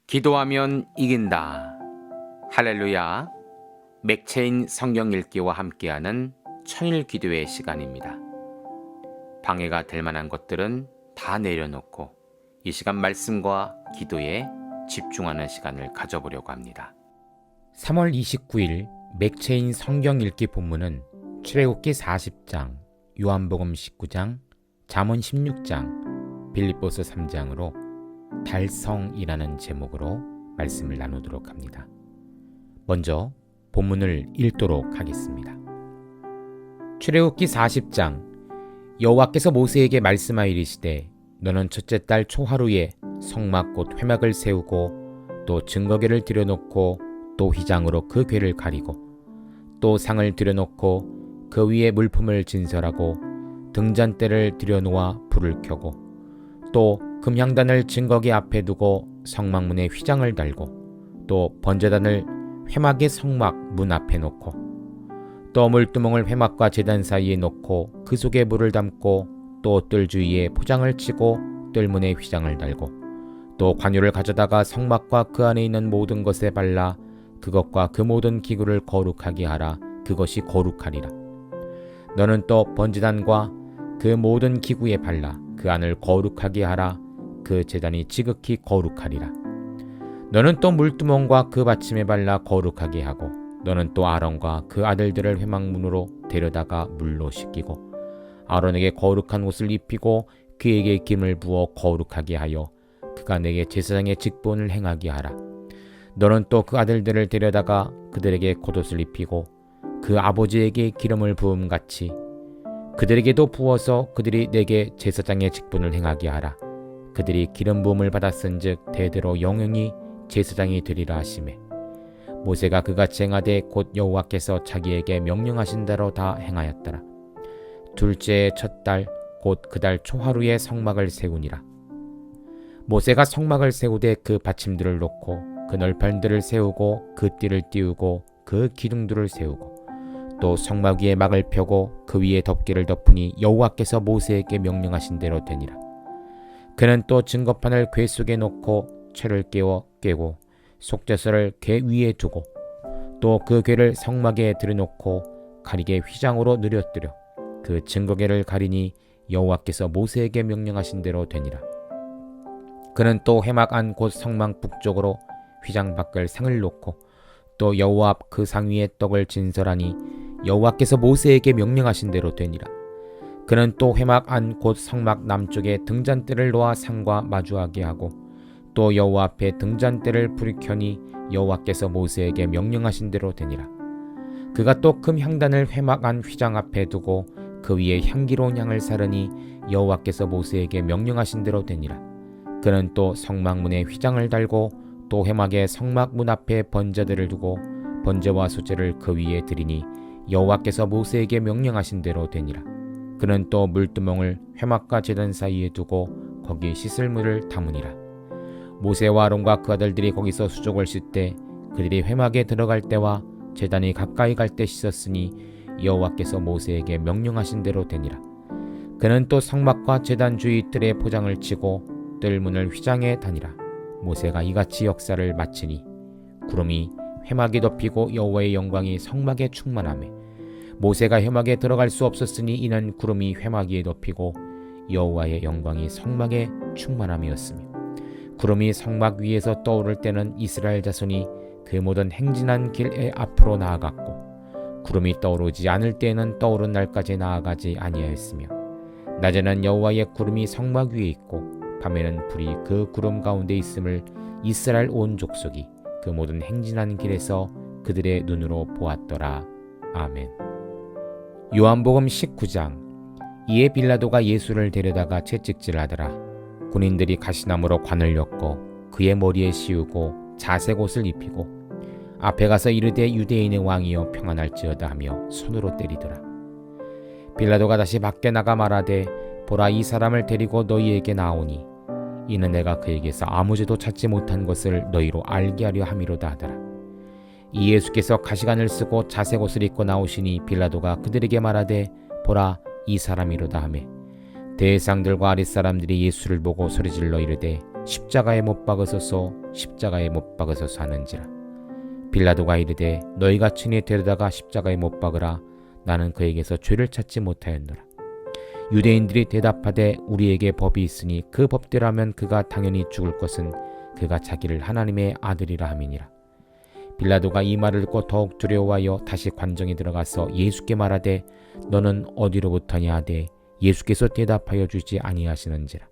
기도하면 이긴다. 할렐루야. 맥체인 성경 읽기와 함께하는 천일 기도의 시간입니다. 방해가 될 만한 것들은 다 내려놓고 이 시간 말씀과 기도에 집중하는 시간을 가져보려고 합니다. 3월 29일 맥체인 성경 읽기 본문은 출애굽기 40장, 요한복음 19장, 잠언 16장, 빌립보서 3장으로 달성이라는 제목으로 말씀을 나누도록 합니다. 먼저 본문을 읽도록 하겠습니다. 출애굽기 40장. 여호와께서 모세에게 말씀하여 이르시되 너는 첫째 달 초하루에 성막 곧 회막을 세우고 또 증거궤를 들여놓고 또 휘장으로 그 궤를 가리고 또 상을 들여놓고 그 위에 물품을 진설하고 등잔대를 들여놓아 불을 켜고 또 금향단을 증거궤 앞에 두고 성막문에 휘장을 달고 또 번제단을 회막의 성막 문 앞에 놓고 또 물두멍을 회막과 제단 사이에 놓고 그 속에 물을 담고 또 뜰 주위에 포장을 치고 뜰문에 휘장을 달고 또 관유를 가져다가 성막과 그 안에 있는 모든 것에 발라 그것과 그 모든 기구를 거룩하게 하라. 그것이 거룩하리라. 너는 또 번제단과 그 모든 기구에 발라 그 안을 거룩하게 하라. 그 제단이 지극히 거룩하리라. 너는 또 물두멍과 그 받침에 발라 거룩하게 하고 너는 또 아론과 그 아들들을 회막문으로 데려다가 물로 씻기고 아론에게 거룩한 옷을 입히고 그에게 기름을 부어 거룩하게 하여 그가 내게 제사장의 직분을 행하게 하라. 너는 또 그 아들들을 데려다가 그들에게 겉옷을 입히고 그 아버지에게 기름을 부음같이 그들에게도 부어서 그들이 내게 제사장의 직분을 행하게 하라. 그들이 기름 부음을 받았은즉 대대로 영영이 제사장이 되리라 하시매 모세가 그같이 행하되 곧 여호와께서 자기에게 명령하신 대로 다 행하였더라. 둘째 첫 달 곧 그 달 초하루에 성막을 세우니라. 모세가 성막을 세우되 그 받침들을 놓고 그 널판들을 세우고 그 띠를 띄우고 그 기둥들을 세우고 또 성막 위에 막을 펴고 그 위에 덮개를 덮으니 여호와께서 모세에게 명령하신 대로 되니라. 그는 또 증거판을 궤 속에 놓고 채를 깨고 속죄서를 궤 위에 두고 또 그 궤를 성막에 들여놓고 가리개 휘장으로 누려뜨려 그 증거궤를 가리니 여호와께서 모세에게 명령하신 대로 되니라. 그는 또 회막 안 곧 성막 북쪽으로 휘장 밖을 상을 놓고 또 여호와 앞 그 상 위에 떡을 진설하니 여호와께서 모세에게 명령하신 대로 되니라. 그는 또 회막 안 곧 성막 남쪽에 등잔대를 놓아 상과 마주하게 하고 또 여호와 앞에 등잔대를 불이 켜니 여호와께서 모세에게 명령하신 대로 되니라. 그가 또 금향단을 회막 안 휘장 앞에 두고 그 위에 향기로운 향을 사르니 여호와께서 모세에게 명령하신 대로 되니라. 그는 또 성막문에 휘장을 달고 또 회막의 성막문 앞에 번제들을 두고 번제와 소제를 그 위에 드리니 여호와께서 모세에게 명령하신 대로 되니라. 그는 또 물두멍을 회막과 제단 사이에 두고 거기 씻을 물을 담으니라. 모세와 아론과 그 아들들이 거기서 수족을 씻되 그들이 회막에 들어갈 때와 제단이 가까이 갈 때 씻었으니 여호와께서 모세에게 명령하신 대로 되니라. 그는 또 성막과 제단 주위 뜰에 포장을 치고 뜰 문을 휘장에 다니라. 모세가 이같이 역사를 마치니 구름이 회막에 덮이고 여호와의 영광이 성막에 충만하매 모세가 회막에 들어갈 수 없었으니 이는 구름이 회막 위에 덮이고 여호와의 영광이 성막에 충만함이었으며 구름이 성막 위에서 떠오를 때는 이스라엘 자손이 그 모든 행진한 길에 앞으로 나아갔고 구름이 떠오르지 않을 때에는 떠오른 날까지 나아가지 아니하였으며 낮에는 여호와의 구름이 성막 위에 있고 밤에는 불이 그 구름 가운데 있음을 이스라엘 온 족속이 그 모든 행진한 길에서 그들의 눈으로 보았더라. 아멘. 요한복음 19장. 이에 빌라도가 예수를 데려다가 채찍질하더라. 군인들이 가시나무로 관을 엮고 그의 머리에 씌우고 자색 옷을 입히고 앞에 가서 이르되 유대인의 왕이여 평안할지어다 하며 손으로 때리더라. 빌라도가 다시 밖에 나가 말하되 보라 이 사람을 데리고 너희에게 나오니 이는 내가 그에게서 아무 죄도 찾지 못한 것을 너희로 알게 하려 함이로다 하더라. 이 예수께서 가시관을 쓰고 자색 옷을 입고 나오시니 빌라도가 그들에게 말하되 보라 이 사람이로다 하매 대상들과 아랫사람들이 예수를 보고 소리질러 이르되 십자가에 못 박으소서 십자가에 못 박으소서 하는지라. 빌라도가 이르되 너희가 친히 데려다가 십자가에 못 박으라. 나는 그에게서 죄를 찾지 못하였노라. 유대인들이 대답하되 우리에게 법이 있으니 그 법대로 하면 그가 당연히 죽을 것은 그가 자기를 하나님의 아들이라 함이니라. 빌라도가 이 말을 듣고 더욱 두려워하여 다시 관정에 들어가서 예수께 말하되 너는 어디로부터냐 하되 예수께서 대답하여 주지 아니하시는지라.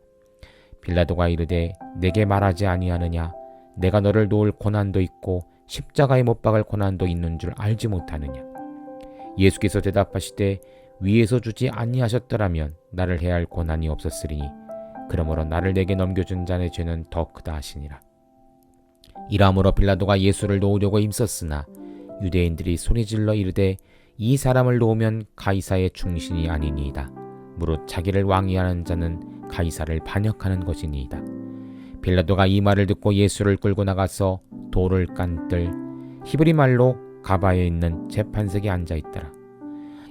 빌라도가 이르되 내게 말하지 아니하느냐. 내가 너를 놓을 고난도 있고 십자가에 못 박을 고난도 있는 줄 알지 못하느냐. 예수께서 대답하시되 위에서 주지 아니하셨더라면 나를 해야 할 고난이 없었으리니 그러므로 나를 내게 넘겨준 자의 죄는 더 크다 하시니라. 이러므로 빌라도가 예수를 놓으려고 힘썼으나 유대인들이 소리질러 이르되 이 사람을 놓으면 가이사의 충신이 아니니이다. 무릇 자기를 왕이 하는 자는 가이사를 반역하는 것이니이다. 빌라도가 이 말을 듣고 예수를 끌고 나가서 돌을 깐 뜰 히브리 말로 가바에 있는 재판석에 앉아있더라.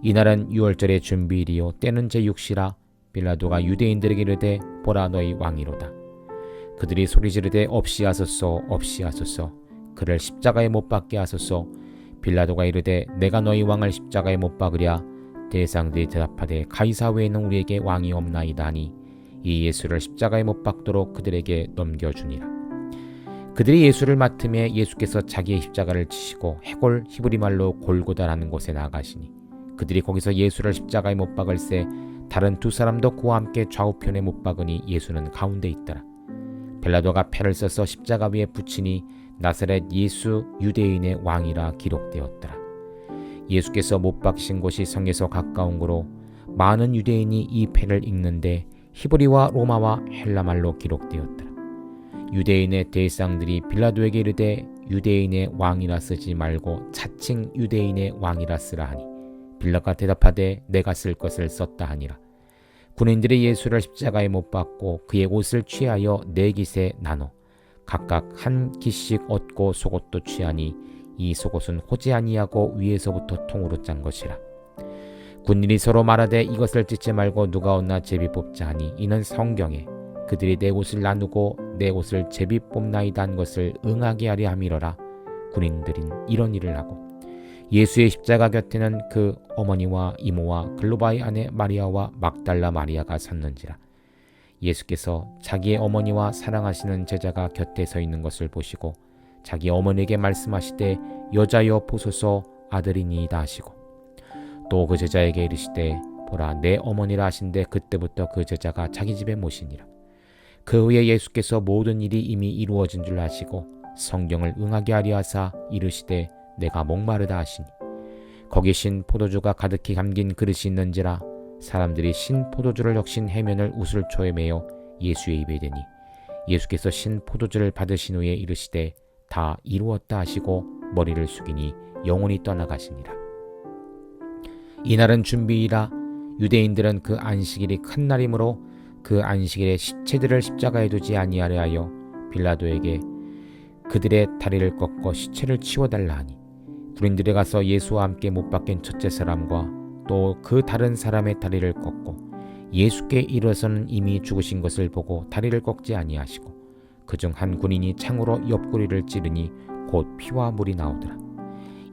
이날은 유월절의 준비일이요 때는 제6시라. 빌라도가 유대인들에게 이르되 보라 너희 왕이로다. 그들이 소리지르되 없이 하소서 없이 하소서 그를 십자가에 못 박게 하소서. 빌라도가 이르되 내가 너희 왕을 십자가에 못 박으랴. 대상들이 대답하되 가이사 외에는 우리에게 왕이 없나이다 하니 이 예수를 십자가에 못 박도록 그들에게 넘겨주니라. 그들이 예수를 맡음에 예수께서 자기의 십자가를 지시고 해골 히브리 말로 골고다라는 곳에 나가시니 그들이 거기서 예수를 십자가에 못 박을새 다른 두 사람도 그와 함께 좌우편에 못 박으니 예수는 가운데 있더라. 빌라도가 패를 써서 십자가 위에 붙이니 나사렛 예수 유대인의 왕이라 기록되었더라. 예수께서 못 박히신 곳이 성에서 가까운 고로 많은 유대인이 이 패를 읽는데 히브리와 로마와 헬라말로 기록되었더라. 유대인의 대상들이 빌라도에게 이르되 유대인의 왕이라 쓰지 말고 차칭 유대인의 왕이라 쓰라 하니 빌라가 대답하되 내가 쓸 것을 썼다 하니라. 군인들이 예수를 십자가에 못 박고 그의 옷을 취하여 네 깃에 나눠 각각 한 깃씩 얻고 속옷도 취하니 이 속옷은 호지 아니하고 위에서부터 통으로 짠 것이라. 군인이 서로 말하되 이것을 찢지 말고 누가 얻나 제비 뽑자 하니 이는 성경에 그들이 내 옷을 나누고 내 옷을 제비 뽑나이다 한 것을 응하게 하려 함이러라. 군인들인 이런 일을 하고 예수의 십자가 곁에는 그 어머니와 이모와 글로바의 아내 마리아와 막달라 마리아가 섰는지라. 예수께서 자기의 어머니와 사랑하시는 제자가 곁에 서 있는 것을 보시고 자기 어머니에게 말씀하시되 여자여 보소서 아들이니이다 하시고 또 그 제자에게 이르시되 보라 내 어머니라 하신데 그때부터 그 제자가 자기 집에 모시니라. 그 후에 예수께서 모든 일이 이미 이루어진 줄 아시고 성경을 응하게 하려 하사 이르시되 내가 목마르다 하시니 거기 신 포도주가 가득히 감긴 그릇이 있는지라. 사람들이 신 포도주를 적신 해면을 우슬초에 매어 예수의 입에 대니 예수께서 신 포도주를 받으신 후에 이르시되 다 이루었다 하시고 머리를 숙이니 영혼이 떠나가시니라. 이날은 준비이라. 유대인들은 그 안식일이 큰 날이므로 그 안식일에 시체들을 십자가에 두지 아니하려 하여 빌라도에게 그들의 다리를 꺾어 시체를 치워달라 하니 군인들이 가서 예수와 함께 못 박힌 첫째 사람과 또 그 다른 사람의 다리를 꺾고 예수께 이르러서는 이미 죽으신 것을 보고 다리를 꺾지 아니하시고 그중 한 군인이 창으로 옆구리를 찌르니 곧 피와 물이 나오더라.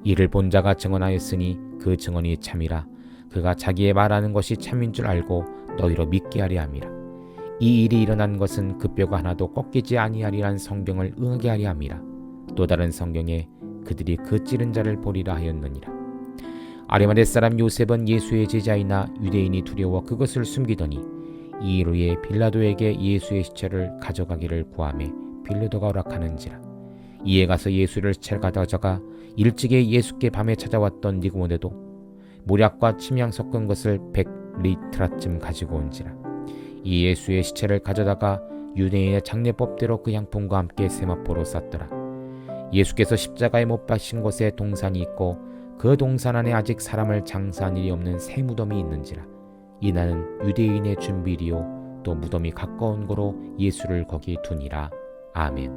이를 본 자가 증언하였으니 그 증언이 참이라. 그가 자기의 말하는 것이 참인 줄 알고 너희로 믿게 하려 함이라. 이 일이 일어난 것은 그 뼈가 하나도 꺾이지 아니하리란 성경을 응하게 하려 함이라. 또 다른 성경에 그들이 그 찌른 자를 보리라 하였느니라. 아리마대 사람 요셉은 예수의 제자이나 유대인이 두려워 그것을 숨기더니 이 일 후에 빌라도에게 예수의 시체를 가져가기를 구하매 빌라도가 허락하는지라. 이에 가서 예수를 시체를 가져가 일찍이 예수께 밤에 찾아왔던 니고모데도 모략과 침향 섞은 것을 100리트라쯤 가지고 온지라. 이 예수의 시체를 가져다가 유대인의 장례법대로 그 향품과 함께 세마포로 쌌더라. 예수께서 십자가에 못 박힌 곳에 동산이 있고 그 동산 안에 아직 사람을 장사한 일이 없는 새 무덤이 있는지라. 이날은 유대인의 준비일이요 또 무덤이 가까운 고로 예수를 거기 두니라. 아멘.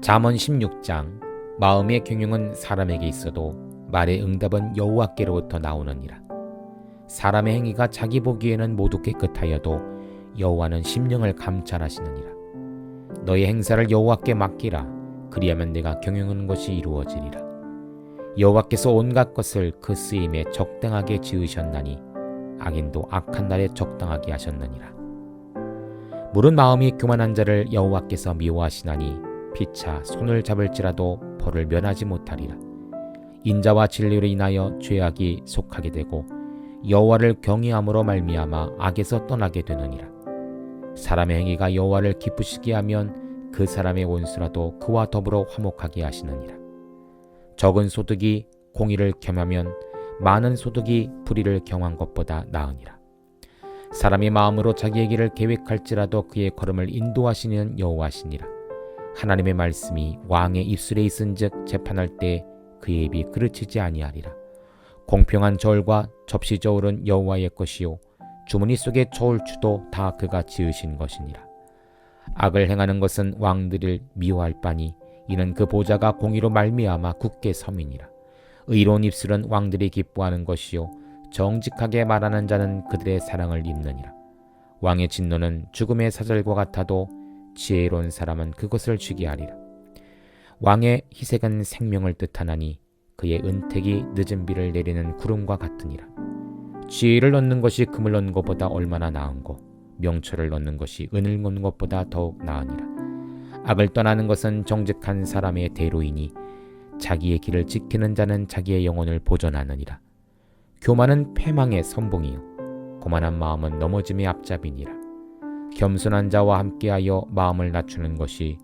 잠언 16장. 마음의 경영은 사람에게 있어도 말의 응답은 여호와께로부터 나오느니라. 사람의 행위가 자기 보기에는 모두 깨끗하여도 여호와는 심령을 감찰하시느니라. 너의 행사를 여호와께 맡기라. 그리하면 내가 경영하는 것이 이루어지리라. 여호와께서 온갖 것을 그 쓰임에 적당하게 지으셨나니 악인도 악한 날에 적당하게 하셨느니라. 물은 마음이 교만한 자를 여호와께서 미워하시나니 피차 손을 잡을지라도 벌을 면하지 못하리라. 인자와 진리로 인하여 죄악이 속하게 되고 여호와를 경외함으로 말미암아 악에서 떠나게 되느니라. 사람의 행위가 여호와를 기쁘시게 하면 그 사람의 원수라도 그와 더불어 화목하게 하시느니라. 적은 소득이 공의를 겸하면 많은 소득이 불의를 경한 것보다 나으니라. 사람이 마음으로 자기의 길을 계획할지라도 그의 걸음을 인도하시는 여호와시니라. 하나님의 말씀이 왕의 입술에 있은즉 재판할 때 그의 입이 그르치지 아니하리라. 공평한 저울과 접시 저울은 여호와의 것이요 주머니 속의 저울추도 다 그가 지으신 것이니라. 악을 행하는 것은 왕들을 미워할 바니 이는 그 보좌가 공의로 말미암아 굳게 섬이니라. 의로운 입술은 왕들이 기뻐하는 것이요 정직하게 말하는 자는 그들의 사랑을 입느니라. 왕의 진노는 죽음의 사절과 같아도 지혜로운 사람은 그것을 쉬게 하리라. 왕의 희색은 생명을 뜻하나니 그의 은택이 늦은 비를 내리는 구름과 같으니라. 지혜를 얻는 것이 금을 얻는 것보다 얼마나 나은고 명철을 얻는 것이 은을 얻는 것보다 더욱 나으니라. 악을 떠나는 것은 정직한 사람의 대로이니 자기의 길을 지키는 자는 자기의 영혼을 보존하느니라. 교만은 패망의 선봉이요 고만한 마음은 넘어짐의 앞잡이니라. 겸손한 자와 함께하여 마음을 낮추는 것이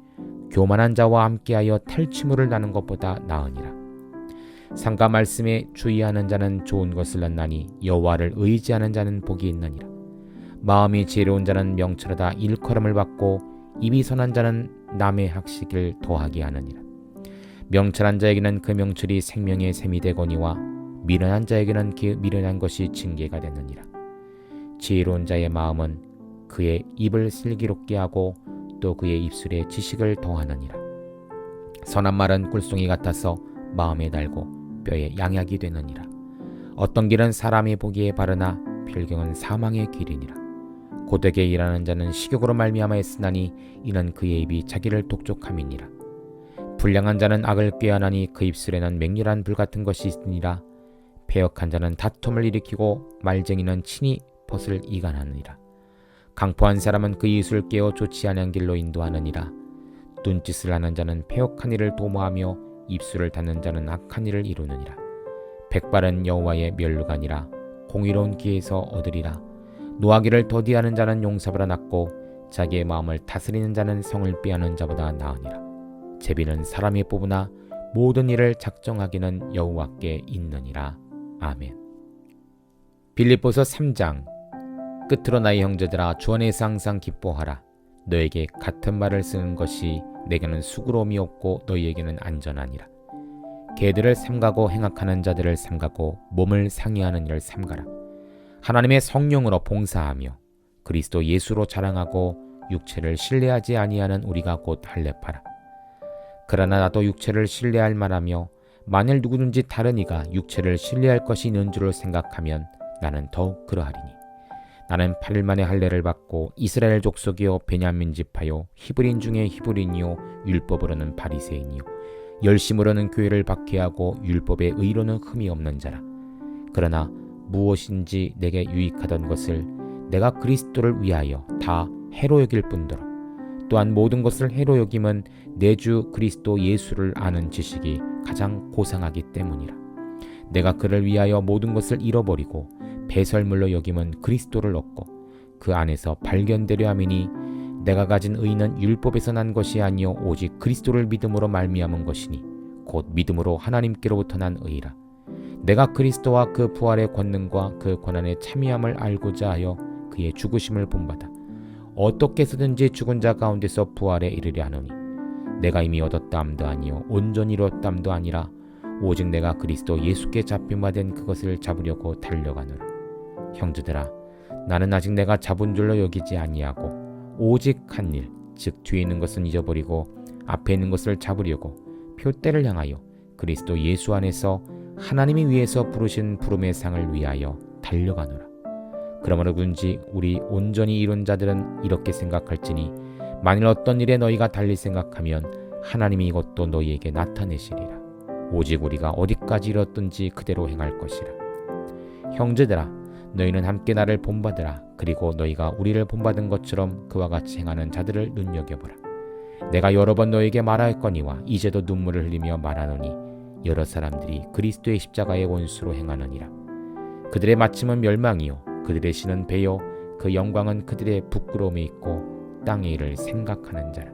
교만한 자와 함께하여 탈취물을 나는 것보다 나으니라. 상가 말씀에 주의하는 자는 좋은 것을 얻나니 여호와를 의지하는 자는 복이 있느니라. 마음이 지혜로운 자는 명철하다 일컬음을 받고 입이 선한 자는 남의 학식을 더하게 하느니라. 명철한 자에게는 그 명철이 생명의 샘이 되거니와 미련한 자에게는 그 미련한 것이 징계가 되느니라. 지혜로운 자의 마음은 그의 입을 슬기롭게 하고 또 그의 입술에 지식을 더하느니라. 선한 말은 꿀송이 같아서 마음에 달고 뼈에 양약이 되느니라. 어떤 길은 사람이 보기에 바르나 필경은 사망의 길이니라. 고되게 일하는 자는 식욕으로 말미암아 애쓰나니 이는 그의 입이 자기를 독촉함이니라. 불량한 자는 악을 꾀하나니 그 입술에는 맹렬한 불 같은 것이 있으니라. 패역한 자는 다툼을 일으키고 말쟁이는 친히 벗을 이간하느니라. 강포한 사람은 그 이웃을 깨어 좋지 않은 길로 인도하느니라. 뚠짓을 하는 자는 패역한 일을 도모하며 입술을 닫는 자는 악한 일을 이루느니라. 백발은 여호와의 멸류관이라 공의로운 귀에서 얻으리라. 노하기를 더디하는 자는 용사보다 낫고 자기의 마음을 다스리는 자는 성을 빼앗는 자보다 나으니라. 제비는 사람이 뽑으나 모든 일을 작정하기는 여호와께 있느니라. 아멘. 빌립보서 3장. 끝으로 나의 형제들아 주 안에서 항상 기뻐하라. 너에게 같은 말을 쓰는 것이 내게는 수고로움이 없고 너희에게는 안전하니라. 개들을 삼가고 행악하는 자들을 삼가고 몸을 상해하는 일을 삼가라. 하나님의 성령으로 봉사하며 그리스도 예수로 자랑하고 육체를 신뢰하지 아니하는 우리가 곧 할례파라. 그러나 나도 육체를 신뢰할 만하며 만일 누구든지 다른 이가 육체를 신뢰할 것이 있는 줄을 생각하면 나는 더욱 그러하리니 나는 8일 만에 할례를 받고 이스라엘 족속이요 베냐민 지파요 히브리인 중에 히브리인이요 율법으로는 바리새인이요 열심으로는 교회를 박해하고 율법의 의로는 흠이 없는 자라. 그러나 무엇인지 내게 유익하던 것을 내가 그리스도를 위하여 다 해로 여길 뿐더러 또한 모든 것을 해로 여김은 내 주 그리스도 예수를 아는 지식이 가장 고상하기 때문이라. 내가 그를 위하여 모든 것을 잃어버리고 배설물로 여김은 그리스도를 얻고 그 안에서 발견되려 함이니 내가 가진 의는 율법에서 난 것이 아니요 오직 그리스도를 믿음으로 말미암은 것이니 곧 믿음으로 하나님께로부터 난 의라. 내가 그리스도와 그 부활의 권능과 그 고난의 참여함을 알고자 하여 그의 죽으심을 본받아 어떻게 해서든지 죽은 자 가운데서 부활에 이르려 하노니 내가 이미 얻었다함도 아니요 온전히 이뤘다함도 아니라 오직 내가 그리스도 예수께 잡힌 바 된 그것을 잡으려고 달려가노라. 형제들아 나는 아직 내가 잡은 줄로 여기지 아니하고 오직 한 일 즉 뒤에 있는 것은 잊어버리고 앞에 있는 것을 잡으려고 표대를 향하여 그리스도 예수 안에서 하나님이 위에서 부르신 부름의 상을 위하여 달려가노라. 그러므로 군지 우리 온전히 이룬 자들은 이렇게 생각할지니 만일 어떤 일에 너희가 달리 생각하면 하나님이 이것도 너희에게 나타내시리라. 오직 우리가 어디까지 이뤘든지 그대로 행할 것이라. 형제들아, 너희는 함께 나를 본받으라. 그리고 너희가 우리를 본받은 것처럼 그와 같이 행하는 자들을 눈여겨보라. 내가 여러 번 너희에게 말하였거니와 이제도 눈물을 흘리며 말하노니 여러 사람들이 그리스도의 십자가의 원수로 행하느니라. 그들의 마침은 멸망이요 그들의 신은 배요 그 영광은 그들의 부끄러움에 있고 땅의 일을 생각하는 자라.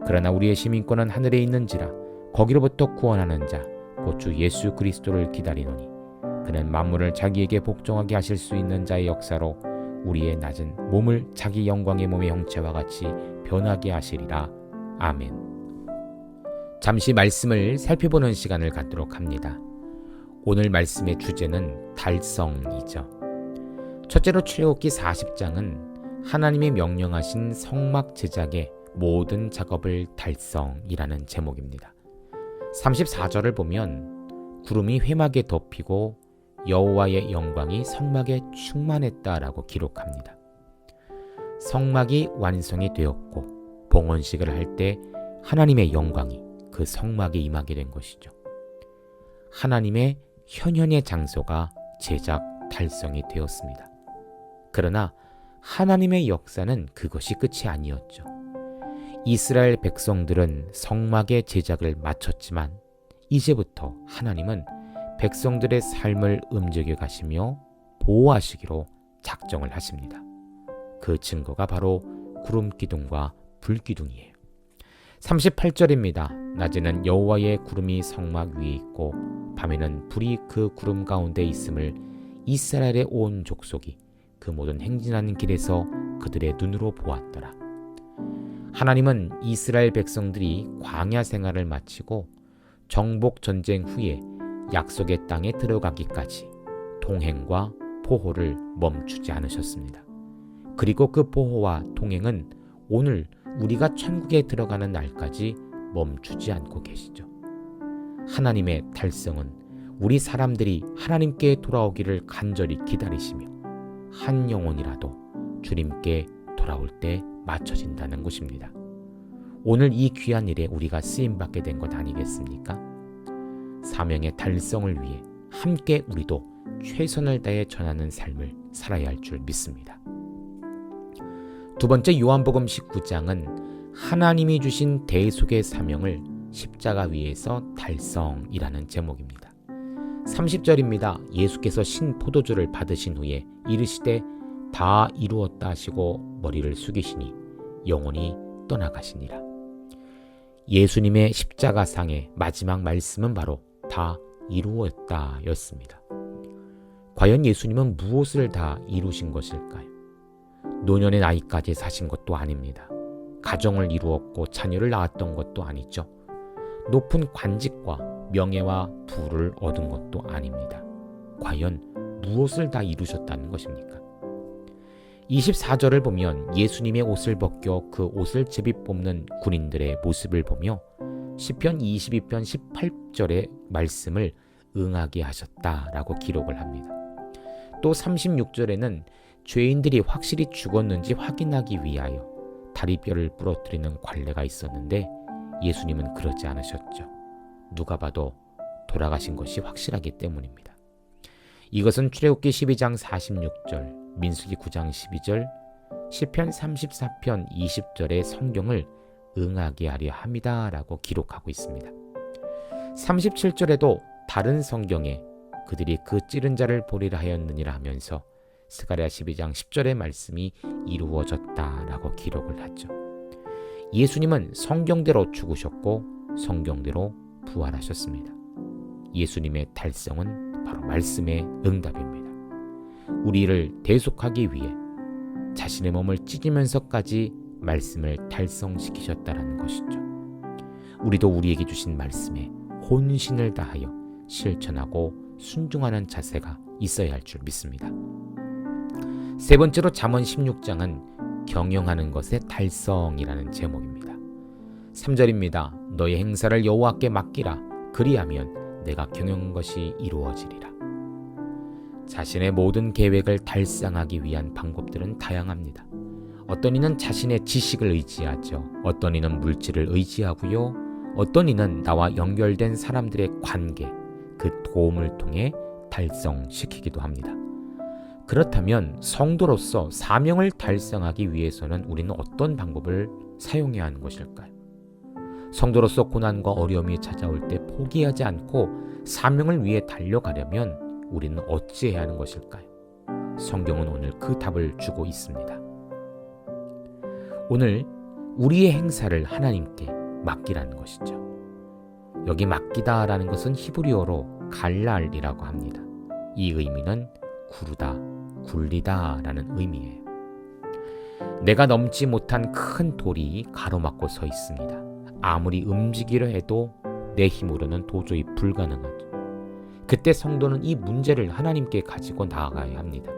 그러나 우리의 시민권은 하늘에 있는지라. 거기로부터 구원하는 자 곧 주 예수 그리스도를 기다리노니 그는 만물을 자기에게 복종하게 하실 수 있는 자의 역사로 우리의 낮은 몸을 자기 영광의 몸의 형체와 같이 변하게 하시리라. 아멘. 잠시 말씀을 살펴보는 시간을 갖도록 합니다. 오늘 말씀의 주제는 달성이죠. 첫째로 출애굽기 40장은 하나님이 명령하신 성막 제작의 모든 작업을 달성이라는 제목입니다. 34절을 보면 구름이 회막에 덮이고 여호와의 영광이 성막에 충만했다라고 기록합니다. 성막이 완성이 되었고 봉헌식을 할 때 하나님의 영광이 그 성막에 임하게 된 것이죠. 하나님의 현현의 장소가 제작 달성이 되었습니다. 그러나 하나님의 역사는 그것이 끝이 아니었죠. 이스라엘 백성들은 성막의 제작을 마쳤지만 이제부터 하나님은 백성들의 삶을 움직여 가시며 보호하시기로 작정을 하십니다. 그 증거가 바로 구름 기둥과 불 기둥이에요. 38절입니다. 낮에는 여호와의 구름이 성막 위에 있고 밤에는 불이 그 구름 가운데 있음을 이스라엘의 온 족속이 그 모든 행진하는 길에서 그들의 눈으로 보았더라. 하나님은 이스라엘 백성들이 광야 생활을 마치고 정복 전쟁 후에 약속의 땅에 들어가기까지 동행과 보호를 멈추지 않으셨습니다. 그리고 그 보호와 동행은 오늘 우리가 천국에 들어가는 날까지 멈추지 않고 계시죠. 하나님의 달성은 우리 사람들이 하나님께 돌아오기를 간절히 기다리시며 한 영혼이라도 주님께 돌아올 때 맞춰진다는 것입니다. 오늘 이 귀한 일에 우리가 쓰임받게 된 것 아니겠습니까? 사명의 달성을 위해 함께 우리도 최선을 다해 전하는 삶을 살아야 할 줄 믿습니다. 두 번째 요한복음 19장은 하나님이 주신 대속의 사명을 십자가 위에서 달성이라는 제목입니다. 30절입니다. 예수께서 신 포도주를 받으신 후에 이르시되 다 이루었다 하시고 머리를 숙이시니 영혼이 떠나가시니라. 예수님의 십자가상의 마지막 말씀은 바로 다 이루었다 였습니다. 과연 예수님은 무엇을 다 이루신 것일까요? 노년의 나이까지 사신 것도 아닙니다. 가정을 이루었고 자녀를 낳았던 것도 아니죠. 높은 관직과 명예와 부를 얻은 것도 아닙니다. 과연 무엇을 다 이루셨다는 것입니까? 24절을 보면 예수님의 옷을 벗겨 그 옷을 제비 뽑는 군인들의 모습을 보며 시편 22편 18절의 말씀을 응하게 하셨다라고 기록을 합니다. 또 36절에는 죄인들이 확실히 죽었는지 확인하기 위하여 다리뼈를 부러뜨리는 관례가 있었는데 예수님은 그러지 않으셨죠. 누가 봐도 돌아가신 것이 확실하기 때문입니다. 이것은 출애굽기 12장 46절, 민수기 9장 12절, 시편 34편 20절의 성경을 응하게 하려 함이다라고 기록하고 있습니다. 37절에도 다른 성경에 그들이 그 찌른 자를 보리라 하였느니라 하면서 스가랴 12장 10절의 말씀이 이루어졌다라고 기록을 하죠. 예수님은 성경대로 죽으셨고 성경대로 부활하셨습니다. 예수님의 달성은 바로 말씀의 응답입니다. 우리를 대속하기 위해 자신의 몸을 찢으면서까지 말씀을 달성시키셨다라는 것이죠. 우리도 우리에게 주신 말씀에 혼신을 다하여 실천하고 순종하는 자세가 있어야 할 줄 믿습니다. 세 번째로 잠언 16장은 경영하는 것의 달성이라는 제목입니다. 3절입니다. 너의 행사를 여호와께 맡기라. 그리하면 내가 경영한 것이 이루어지리라. 자신의 모든 계획을 달성하기 위한 방법들은 다양합니다. 어떤 이는 자신의 지식을 의지하죠. 어떤 이는 물질을 의지하고요. 어떤 이는 나와 연결된 사람들의 관계, 그 도움을 통해 달성시키기도 합니다. 그렇다면 성도로서 사명을 달성하기 위해서는 우리는 어떤 방법을 사용해야 하는 것일까요? 성도로서 고난과 어려움이 찾아올 때 포기하지 않고 사명을 위해 달려가려면 우리는 어찌해야 하는 것일까요? 성경은 오늘 그 답을 주고 있습니다. 오늘 우리의 행사를 하나님께 맡기라는 것이죠. 여기 맡기다라는 것은 히브리어로 갈랄이라고 합니다. 이 의미는 구르다, 굴리다라는 의미예요. 내가 넘지 못한 큰 돌이 가로막고 서 있습니다. 아무리 움직이려 해도 내 힘으로는 도저히 불가능하죠. 그때 성도는 이 문제를 하나님께 가지고 나아가야 합니다.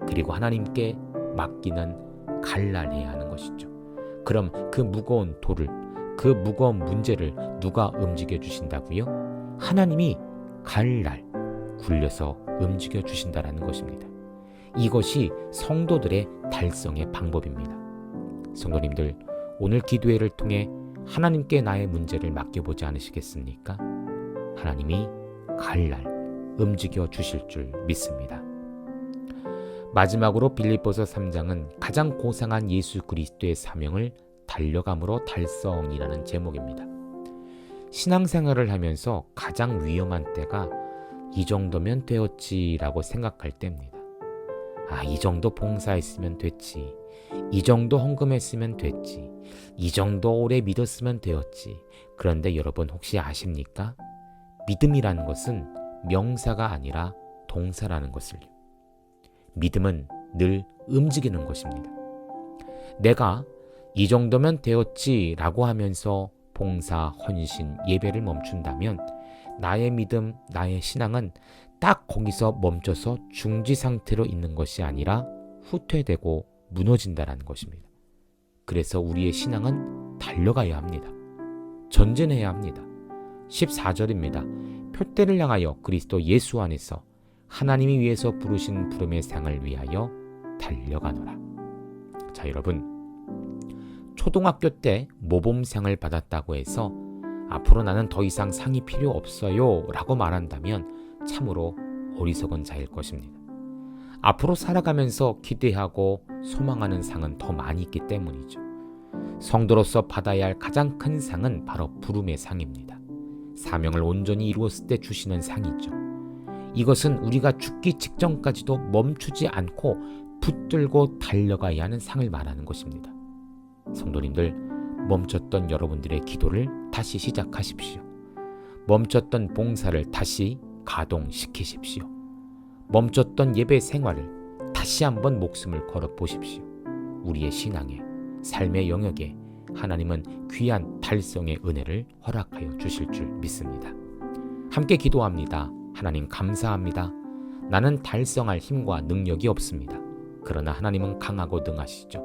그리고 하나님께 맡기는 갈랄해야 하는 것이죠. 그럼 그 무거운 돌을, 그 무거운 문제를 누가 움직여 주신다고요? 하나님이 갈랄, 굴려서 움직여 주신다라는 것입니다. 이것이 성도들의 달성의 방법입니다. 성도님들, 오늘 기도회를 통해 하나님께 나의 문제를 맡겨보지 않으시겠습니까? 하나님이 갈랄, 움직여 주실 줄 믿습니다. 마지막으로 빌립보서 3장은 가장 고상한 예수 그리스도의 사명을 달려감으로 달성이라는 제목입니다. 신앙생활을 하면서 가장 위험한 때가 이 정도면 되었지라고 생각할 때입니다. 이 정도 봉사했으면 됐지. 이 정도 헌금했으면 됐지. 이 정도 오래 믿었으면 되었지. 그런데 여러분 혹시 아십니까? 믿음이라는 것은 명사가 아니라 동사라는 것을요. 믿음은 늘 움직이는 것입니다. 내가 이 정도면 되었지 라고 하면서 봉사, 헌신, 예배를 멈춘다면 나의 믿음, 나의 신앙은 딱 거기서 멈춰서 중지 상태로 있는 것이 아니라 후퇴되고 무너진다는 것입니다. 그래서 우리의 신앙은 달려가야 합니다. 전진해야 합니다. 14절입니다. 표대를 향하여 그리스도 예수 안에서 하나님이 위해서 부르신 부름의 상을 위하여 달려가노라. 자, 여러분, 초등학교 때 모범상을 받았다고 해서 앞으로 나는 더 이상 상이 필요 없어요 라고 말한다면 참으로 어리석은 자일 것입니다. 앞으로 살아가면서 기대하고 소망하는 상은 더 많이 있기 때문이죠. 성도로서 받아야 할 가장 큰 상은 바로 부름의 상입니다. 사명을 온전히 이루었을 때 주시는 상이죠. 이것은 우리가 죽기 직전까지도 멈추지 않고 붙들고 달려가야 하는 상을 말하는 것입니다. 성도님들, 멈췄던 여러분들의 기도를 다시 시작하십시오. 멈췄던 봉사를 다시 가동시키십시오. 멈췄던 예배 생활을 다시 한번 목숨을 걸어 보십시오. 우리의 신앙에, 삶의 영역에 하나님은 귀한 달성의 은혜를 허락하여 주실 줄 믿습니다. 함께 기도합니다. 하나님 감사합니다. 나는 달성할 힘과 능력이 없습니다. 그러나 하나님은 강하고 능하시죠.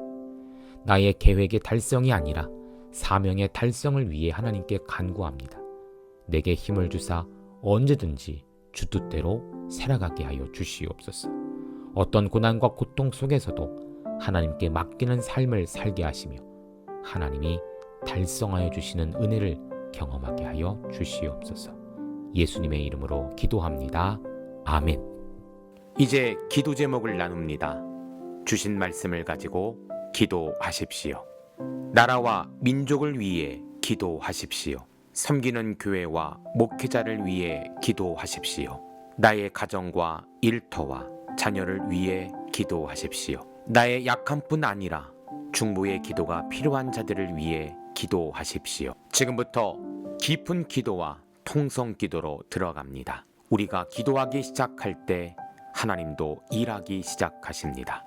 나의 계획의 달성이 아니라 사명의 달성을 위해 하나님께 간구합니다. 내게 힘을 주사 언제든지 주 뜻대로 살아가게 하여 주시옵소서. 어떤 고난과 고통 속에서도 하나님께 맡기는 삶을 살게 하시며 하나님이 달성하여 주시는 은혜를 경험하게 하여 주시옵소서. 예수님의 이름으로 기도합니다. 아멘. 이제 기도 제목을 나눕니다. 주신 말씀을 가지고 기도하십시오. 나라와 민족을 위해 기도하십시오. 섬기는 교회와 목회자를 위해 기도하십시오. 나의 가정과 일터와 자녀를 위해 기도하십시오. 나의 약한 뿐 아니라 중보의 기도가 필요한 자들을 위해 기도하십시오. 지금부터 깊은 기도와 통성 기도로 들어갑니다. 우리가 기도하기 시작할 때 하나님도 일하기 시작하십니다.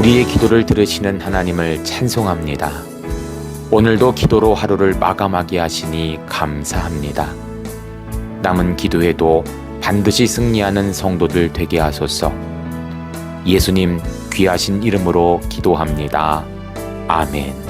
우리의 기도를 들으시는 하나님을 찬송합니다. 오늘도 기도로 하루를 마감하게 하시니 감사합니다. 남은 기도에도 반드시 승리하는 성도들 되게 하소서. 예수님 귀하신 이름으로 기도합니다. 아멘.